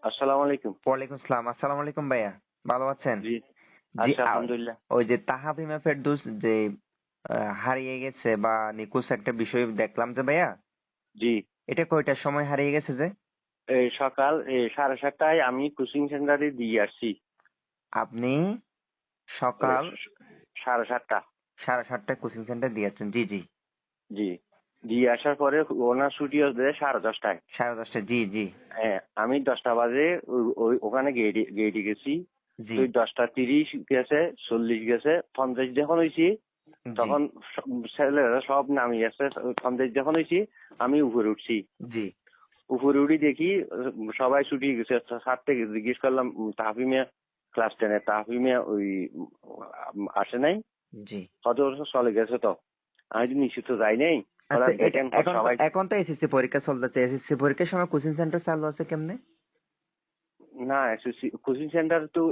আসসালামু আলাইকুম। ওয়ালাইকুম আসসালাম। আসসালামু আলাইকুম ভাইয়া। ভালো আছেন? জি, জি, আছি আলহামদুলিল্লাহ। ওই যে তাহমিমা ফেরদৌস যে হারিয়ে গেছে বা নিখোঁজ একটা বিষয় দেখলাম যে ভাইয়া, জি, এটা কয়টার সময় হারিয়ে গেছে যে? এই সকাল 7:30টায় আমি কোচিং সেন্টারে দিয়ে আসছি। আপনি এ সকাল স 7:30টা। 7:30টায় কোচিং সেন্টার দিয়েছেন। জি, জি। জি, দিয়ে আসার পরে ওনার ছুটি হচ্ছে 10:30টায়। 10:30টায়। জি, জি। হ্যাঁ, আমি 10টা বাজে ওখানে গেটে গেছি। জি, তো 10:30 গেছে, 40 গেছে, 50 যখন হয়েছি জি, তখন ছেলেরা সব নামিয়ে গেছে। 50 যখন হয়েছি আমি উপরে উঠছি। জি, উপরে উঠি দেখি সবাই ছুটি গেছে। স্যার থেকে জিজ্ঞেস করলাম তাহফিমিয়া ক্লাস 10 এর তাহফিমিয়া ওই আসে নাই, জি। কত বছর চলে গেছে তো। আমি তো নিশ্চিত তো যাই নাই। আচ্ছা, বললাম এটা দেখেন তো সবাই। এখন তো এসএসসি পরীক্ষা চলতেছে। এসএসসি পরীক্ষার সময় কোচিং সেন্টার চালু আছে কেমনে? না, কোচিং সেন্টার তো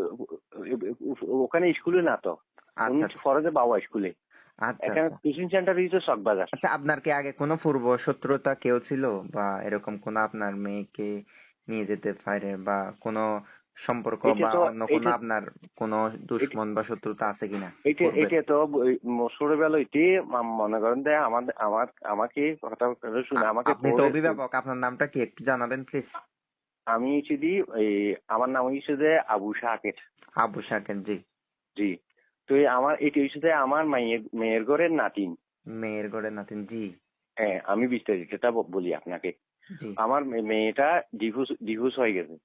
ওখানে স্কুলে না তো। উনি আচ্ছা, ফরজে বাবা স্কুলে। আচ্ছা, এখানে আচ্ছা। কোচিং সেন্টার হচ্ছে চকবাজার। আচ্ছা, আপনার কি আগে কোনো পূর্ব শত্রুতা কেউ ছিল বা এরকম কোনো আপনার মেয়েকে নিয়ে যেতে পারে বা কোনো সম্পর্ক এটা বা তো অন্য কোনো এটা আপনার কোনো এটা দুশ্মন বা শত্রুতা আছে কিনা এটা পূর্বের? এটা তো ছোটবেলাইতে মনে করেন যে আমাকে কথা শুনে আমাকে আপনি তো অভিভাবক, আপনার নামটা কি একটু জানাবেন প্লিজ? আমি হচ্ছে দি এই আমার নাম হচ্ছে যে আবু শাকের। আবু শাকের। জি। জি, তো আমার এটি হচ্ছে যে আমার মেয়ের ঘরের নাতিন। মেয়ের ঘরে নাতিন। জি, হ্যাঁ, আমি বিস্তারিতটা বলি আপনাকে। জি, আমার মেয়েটা ডিভোর্স হয়ে গেছে।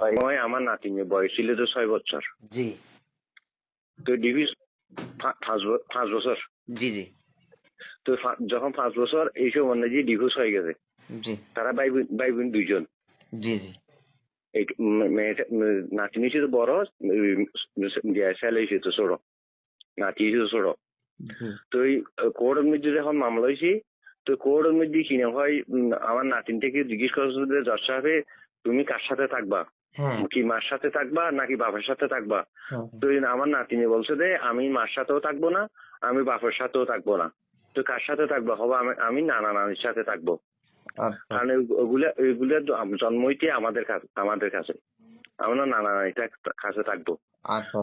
ওই সময় আমার নাতিনের বয়স ছিল তো 6 বছর। জি, তো ডিভোর্স 5 বছর। জি, জি, তো যখন 5 বছর এই সব অনুযায়ী ডিভোর্স হয়ে গেছে। জি, তারা ভাই বোন দুইজন। জি, জি, এই মেয়েটা নাতিনি ছিল বড়, ছেলে ছিল ছোট, নাতি ছিল ছোট। জি। তো এই কোর্টের মধ্যে যখন মামলা হয়েছে, তো কোর্টের মধ্যে কিনে হয় আমার নাতিন থেকে জিজ্ঞেস করছে যে জজ সাহেবে তুমি কার সাথে থাকবা, হ্যাঁ, কি মার সাথে থাকবা নাকি বাপের সাথে থাকবা। হ্যাঁ, তো আমার নাতিনি বলছে যে আমি মার সাথেও থাকবো না, আমি বাপের সাথেও থাকবো না। তো কার সাথে থাকবো, হবে আমি নানা নানির সাথে থাকবো। আচ্ছা, কারণ ওইগুলা জন্মইতে আমাদের কাছে আমরা নানা নানির কাছে থাকবো। আচ্ছা।